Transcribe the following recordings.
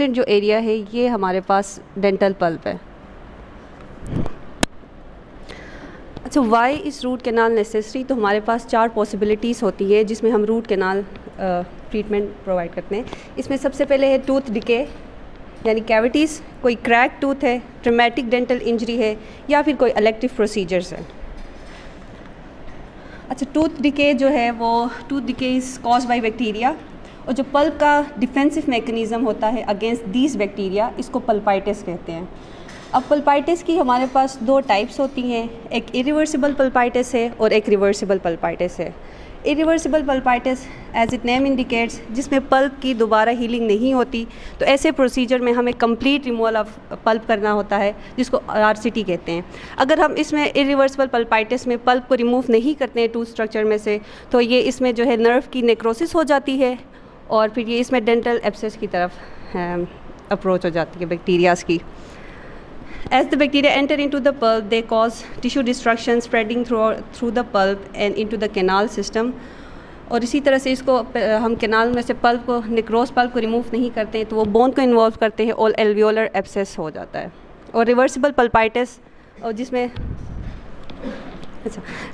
जो एरिया है ये हमारे पास डेंटल पल्प है। अच्छा, why is root canal necessary? तो हमारे पास 4 पॉसिबिलिटीज़ होती है जिसमें हम रूट कैनाल ट्रीटमेंट प्रोवाइड करते हैं। इसमें सबसे पहले है टूथ डिके यानी कैविटीज़, कोई क्रैक टूथ है, ट्रॉमेटिक डेंटल इंजरी है, या फिर कोई इलेक्टिव प्रोसीजर्स है। अच्छा, टूथ डिके जो है वो tooth decay is cause by bacteria, और जो पल्प का डिफेंसिव मैकेनिज़्म होता है अगेंस्ट दीज बैक्टीरिया, इसको पल्पाइटिस कहते हैं। अब पल्पाइटिस की हमारे पास 2 टाइप्स होती हैं, एक इरिवर्सिबल पल्पाइटिस है और एक रिवर्सिबल पल्पाइटिस है। Irreversible pulpitis as it name indicates, जिसमें पल्प की दोबारा हीलिंग नहीं होती, तो ऐसे प्रोसीजर में हमें कंप्लीट रिमूवल ऑफ पल्प करना होता है, जिसको RCT कहते हैं। अगर हम इसमें इरिवर्सिबल पल्पाइटिस में पल्प को रिमूव नहीं करते हैं टूथ स्ट्रक्चर में से, तो ये इसमें जो है नर्व की नेक्रोसिस हो जाती है और फिर ये इसमें डेंटल एब्सेस की तरफ अप्रोच हो जाती है बैक्टीरियाज़ की। As the bacteria enter into the pulp, they cause tissue destruction spreading through the pulp and into the canal system. और इसी तरह से इसको हम कैनाल में से पल्प को नेक्रोस पल्प को रिमूव नहीं करते हैं तो वो बोन को इन्वॉल्व करते हैं और एल्वियोलर एब्सेस हो जाता है। और रिवर्सिबल पल्पाइटिस और जिसमें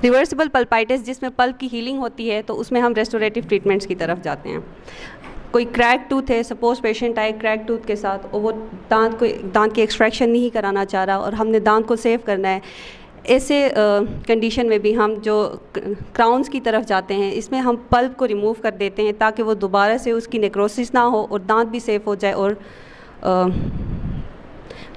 रिवर्सिबल पल्पाइटिस जिसमें पल्प की हीलिंग होती है, तो उसमें हम रेस्टोरेटिव ट्रीटमेंट्स की तरफ जाते हैं। कोई क्रैक टूथ है, सपोज पेशेंट आए क्रैक टूथ के साथ और वो दांत की एक्सट्रैक्शन नहीं कराना चाह रहा और हमने दांत को सेव करना है, ऐसे कंडीशन में भी हम जो क्राउन्स की तरफ जाते हैं, इसमें हम पल्प को रिमूव कर देते हैं ताकि वो दोबारा से उसकी नेक्रोसिस ना हो और दांत भी सेफ हो जाए। और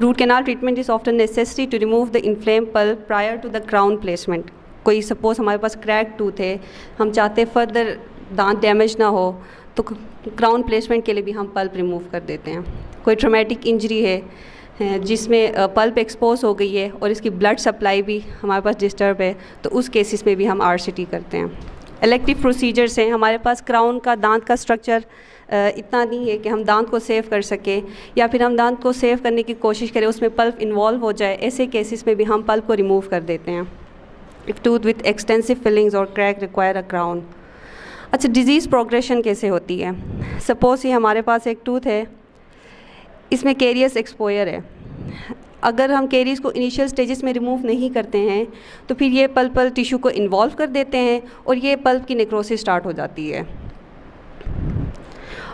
root canal treatment is often necessary to remove the inflame pulp prior to the crown placement. कोई सपोज हमारे पास क्रैक टूथ है, हम चाहते फर्दर दांत डैमेज ना हो, तो क्राउन प्लेसमेंट के लिए भी हम पल्प रिमूव कर देते हैं। कोई ट्रॉमेटिक इंजरी है जिसमें पल्प एक्सपोज हो गई है और इसकी ब्लड सप्लाई भी हमारे पास डिस्टर्ब है, तो उस केसेस में भी हम RCT करते हैं। इलेक्टिव प्रोसीजर्स हैं, हमारे पास क्राउन का दांत का स्ट्रक्चर इतना नहीं है कि हम दांत को सेव कर सकें, या फिर हम दांत को सेव करने की कोशिश करें उसमें पल्प इन्वॉल्व हो जाए, ऐसे केसेस में भी हम पल्प को रिमूव कर देते हैं। If tooth with extensive fillings और क्रैक रिक्वायर अ क्राउन। अच्छा, डिज़ीज़ प्रोग्रेशन कैसे होती है? सपोज़ ये हमारे पास एक टूथ है, इसमें कैरियस एक्सपोयर है। अगर हम कैरियस को इनिशियल स्टेजेस में रिमूव नहीं करते हैं तो फिर ये पल्पल टिश्यू को इन्वॉल्व कर देते हैं और ये पल्प की नेक्रोसिस स्टार्ट हो जाती है।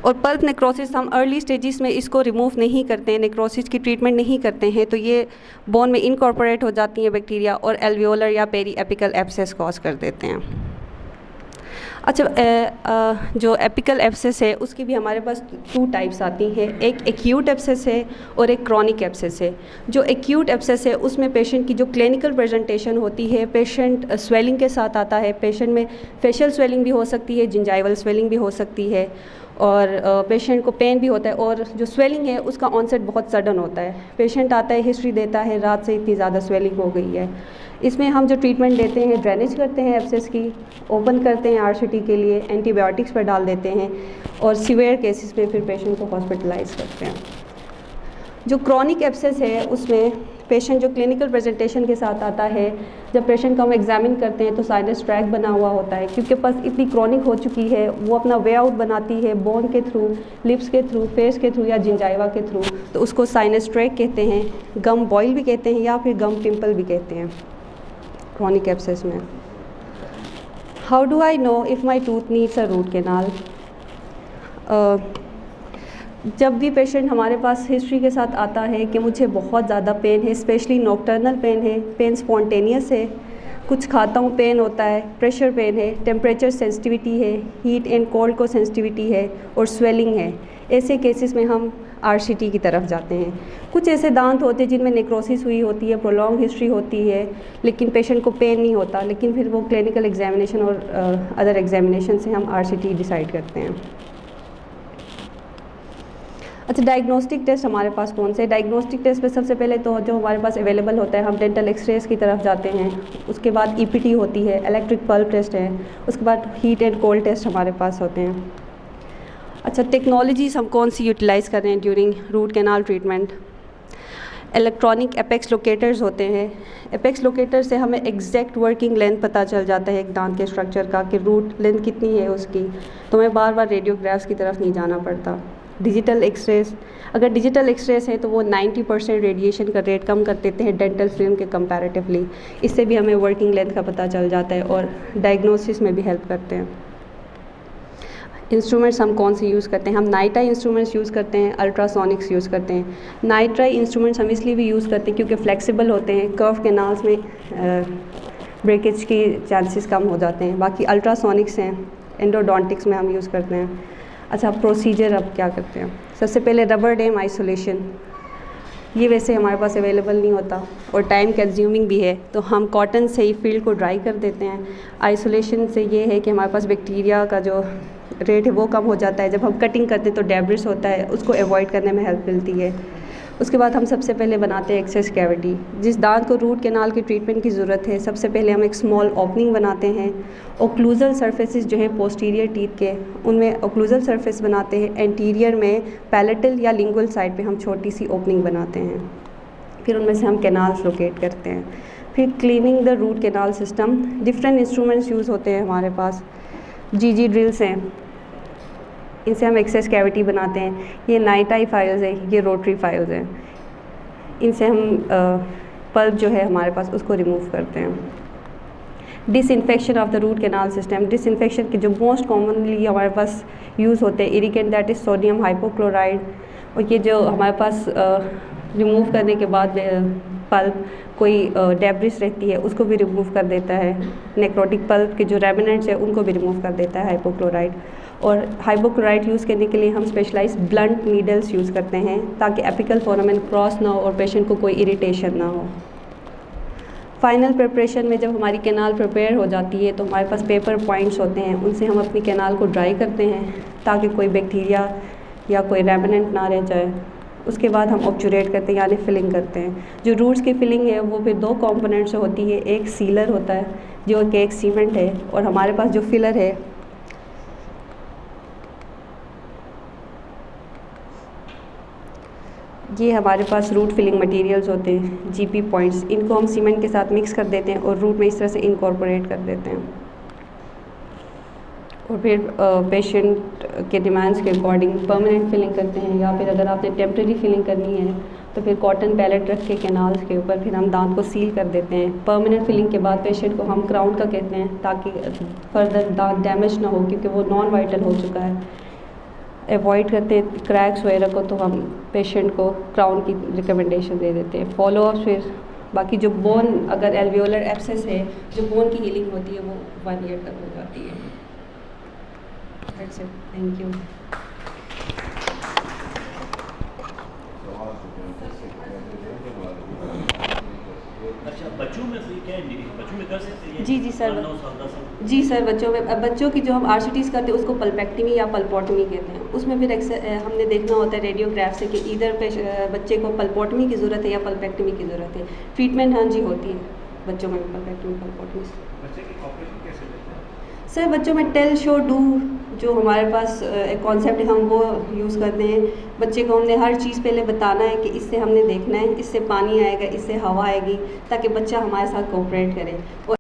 और पल्प नेक्रोसिस हम अर्ली स्टेजेस में इसको रिमूव नहीं करते हैं, नेक्रोसिस की ट्रीटमेंट नहीं करते हैं, तो ये बोन में इनकॉर्पोरेट हो जाती हैं बैक्टीरिया और एल्वियोलर या पेरी एपिकल एब्सेस कॉज कर देते हैं। अच्छा, जो एपिकल एब्सेस है उसकी भी हमारे पास 2 टाइप्स आती हैं, एक एक्यूट एब्सेस है और एक क्रॉनिक एब्सेस है। जो एक्यूट एब्सेस है उसमें पेशेंट की जो क्लिनिकल प्रेजेंटेशन होती है, पेशेंट स्वेलिंग के साथ आता है, पेशेंट में फेशियल स्वेलिंग भी हो सकती है, जिंजाइवल स्वेलिंग भी हो सकती है, और पेशेंट को पेन भी होता है, और जो स्वेलिंग है उसका ऑनसेट बहुत सडन होता है। पेशेंट आता है, हिस्ट्री देता है, रात से इतनी ज़्यादा स्वेलिंग हो गई है। इसमें हम जो ट्रीटमेंट देते हैं, ड्रेनेज करते हैं एब्सेस की, ओपन करते हैं RCT के लिए, एंटीबायोटिक्स पर डाल देते हैं, और सीवियर केसेस में फिर पेशेंट को हॉस्पिटलाइज करते हैं। जो क्रॉनिक एब्सेस है उसमें पेशेंट जो क्लिनिकल प्रेजेंटेशन के साथ आता है, जब पेशेंट को हम एग्जामिन करते हैं तो साइनस ट्रैक बना हुआ होता है, क्योंकि बस इतनी क्रॉनिक हो चुकी है, वो अपना वे आउट बनाती है बोन के थ्रू, लिप्स के थ्रू, फेस के थ्रू या जिंजाइवा के थ्रू, तो उसको साइनस ट्रैक कहते हैं, गम बॉयल भी कहते हैं या फिर गम पिंपल भी कहते हैं क्रॉनिक एब्सेस में। How do I know if my tooth needs a root canal? जब भी पेशेंट हमारे पास हिस्ट्री के साथ आता है कि मुझे बहुत ज़्यादा पेन है, स्पेशली नॉक्टर्नल पेन है, पेन स्पॉन्टेनियस है, कुछ खाता हूँ पेन होता है, प्रेशर पेन है, टेम्परेचर सेंसिटिविटी है, हीट एंड कोल्ड को सेंसिटिविटी है और स्वेलिंग है, ऐसे केसेस में हम RCT की तरफ जाते हैं। कुछ ऐसे दांत होते हैं जिनमें नेक्रोसिस हुई होती है, प्रोलॉन्ग हिस्ट्री होती है, लेकिन पेशेंट को पेन नहीं होता, लेकिन फिर वो क्लिनिकल एग्जामिनेशन और अदर एग्जामिनेशन से हम RCT डिसाइड करते हैं। अच्छा, डायग्नोस्टिक टेस्ट हमारे पास कौन से? डायग्नोस्टिक टेस्ट में सबसे पहले तो जो हमारे पास अवेलेबल होता है, हम डेंटल एक्सरेज की तरफ जाते हैं, उसके बाद EPT होती है, इलेक्ट्रिक पल्प टेस्ट है, उसके बाद हीट एंड कोल्ड टेस्ट हमारे पास होते हैं। अच्छा, टेक्नोलॉजीज़ हम कौन सी यूटिलाइज़ कर रहे हैं during root canal treatment? Electronic apex locators होते हैं। एपेक्स लोकेटर से हमें एग्जैक्ट वर्किंग लेंथ पता चल जाता है एक दांत के स्ट्रक्चर का, कि रूट लेंथ कितनी है उसकी, तो हमें बार बार रेडियोग्राफ्स की तरफ नहीं जाना पड़ता। डिजिटल एक्सरेज, अगर डिजिटल एक्सरेज है तो वो 90% रेडिएशन का रेट कम कर देते हैं डेंटल फिल्म के कंपैरेटिवली। इससे भी हमें वर्किंग लेंथ का पता चल जाता है और डायग्नोसिस में भी हेल्प करते हैं। इंस्ट्रूमेंट्स हम कौन से यूज़ करते हैं? हम नाइट आई इंस्ट्रूमेंट्स यूज़ करते हैं, अल्ट्रासोनिक्स यूज़ करते हैं। नाइट आई इंस्ट्रूमेंट्स हम इसलिए भी यूज़ करते हैं क्योंकि फ्लेक्सिबल होते हैं, कर्व कैनाल्स में ब्रेकेज की चांसेस कम हो जाते हैं। बाकी अल्ट्रासोनिक्स हैं, एंडोडोंटिक्स में हम यूज़ करते हैं। अच्छा, प्रोसीजर अब क्या करते हैं? सबसे पहले रबर डेम आइसोलेशन, ये वैसे हमारे पास अवेलेबल नहीं होता और टाइम कंज्यूमिंग भी है, तो हम कॉटन से ही फील्ड को ड्राई कर देते हैं। आइसोलेशन से ये है कि हमारे पास बैक्टीरिया का जो रेट है वो कम हो जाता है। जब हम कटिंग करते हैं तो डेब्रिस होता है, उसको अवॉइड करने में हेल्प मिलती है। उसके बाद हम सबसे पहले बनाते हैं एक्सेस कैविटी। जिस दांत को रूट कैनाल की ट्रीटमेंट की ज़रूरत है, सबसे पहले हम एक स्मॉल ओपनिंग बनाते हैं। ओक्लूजल सर्फेसिस जो है पोस्टीरियर टीथ के, उनमें ओक्लूजल सर्फेस बनाते हैं। एंटीरियर में पैलेटल या लिंगुअल साइड पे हम छोटी सी ओपनिंग बनाते हैं। फिर उनमें से हम कैनाल्स लोकेट करते हैं। फिर cleaning the root canal system, different instruments use होते हैं हमारे पास। जीजी ड्रिल्स हैं, इनसे हम एक्सेस कैविटी बनाते हैं। ये नाइट आई फाइल्स है, ये रोटरी फाइल्स हैं। इनसे हम पल्प जो है हमारे पास उसको रिमूव करते हैं। Disinfection of the root canal system, disinfection के जो मोस्ट कॉमनली हमारे पास यूज़ होते हैं irrigant, that is sodium hypochlorite. और ये जो हमारे पास रिमूव करने के बाद पल्प कोई डेब्रिस रहती है उसको भी रिमूव कर देता है। नेक्रोटिक पल्प के जो रेमिनेंट्स है उनको भी रिमूव कर देता है हाइपोक्लोराइड। और हाइपोक्लोराइड यूज़ करने के लिए हम स्पेशलाइज्ड ब्लंट नीडल्स यूज़ करते हैं ताकि एपिकल फोरामेन क्रॉस ना हो और पेशेंट को कोई इरिटेशन ना हो। फाइनल प्रिपरेशन में जब हमारी कैनाल प्रिपेयर हो जाती है तो हमारे पास पेपर पॉइंट्स होते हैं, उनसे हम अपनी कैनाल को ड्राई करते हैं ताकि कोई बैक्टीरिया या कोई रेमिनेंट ना रह जाए। उसके बाद हम ऑब्चुरेट करते हैं यानी फिलिंग करते हैं। जो रूट्स की फिलिंग है वो फिर 2 कंपोनेंट से होती है। एक सीलर होता है जो कि एक सीमेंट है, और हमारे पास जो फिलर है ये हमारे पास रूट फिलिंग मटेरियल्स होते हैं, जीपी पॉइंट्स। इनको हम सीमेंट के साथ मिक्स कर देते हैं और रूट में इस तरह से इनकॉर्पोरेट कर देते हैं। और फिर पेशेंट के डिमांड्स के अकॉर्डिंग परमानेंट फिलिंग करते हैं, या फिर अगर आपने टेम्प्रेरी फिलिंग करनी है तो फिर कॉटन पैलेट रख के कैनाल्स के ऊपर फिर हम दांत को सील कर देते हैं। परमानेंट फिलिंग के बाद पेशेंट को हम क्राउन का कहते हैं ताकि फर्दर दांत डैमेज ना हो, क्योंकि वो नॉन वाइटल हो चुका है। अवॉइड करते हैं क्रैक्स वगैरह को, तो हम पेशेंट को क्राउन की रिकमेंडेशन दे देते हैं। फॉलोअप फिर बाकी जो बोन, अगर एल्वियोलर एब्सेस है, जो बोन की हीलिंग होती है वो 1 ईयर तक हो जाती है। That's it. Thank you. अच्छा, बच्चों में फिर क्या बच्चों में कर सकते हैं? जी सर, जी सर, बच्चों की जो हम RCTs करते हैं उसको पल्पेक्टमी या पल्पोटमी कहते हैं। उसमें फिर हमने देखना होता है रेडियोग्राफ से कि इधर बच्चे को पल्पोटमी की ज़रूरत है या पल्पेक्टमी की ज़रूरत है। ट्रीटमेंट हाँ जी होती है बच्चों में पल्पेक्टमी पल्पोटमी। बच्चे की ऑपरेशन कैसे लेते हैं? सर बच्चों में टेल शो डू जो हमारे पास एक कॉन्सेप्ट है, हम वो यूज़ करते हैं। बच्चे को हमने हर चीज़ पहले बताना है कि इससे हमने देखना है, इससे पानी आएगा, इससे हवा आएगी, ताकि बच्चा हमारे साथ कोऑपरेट करे। और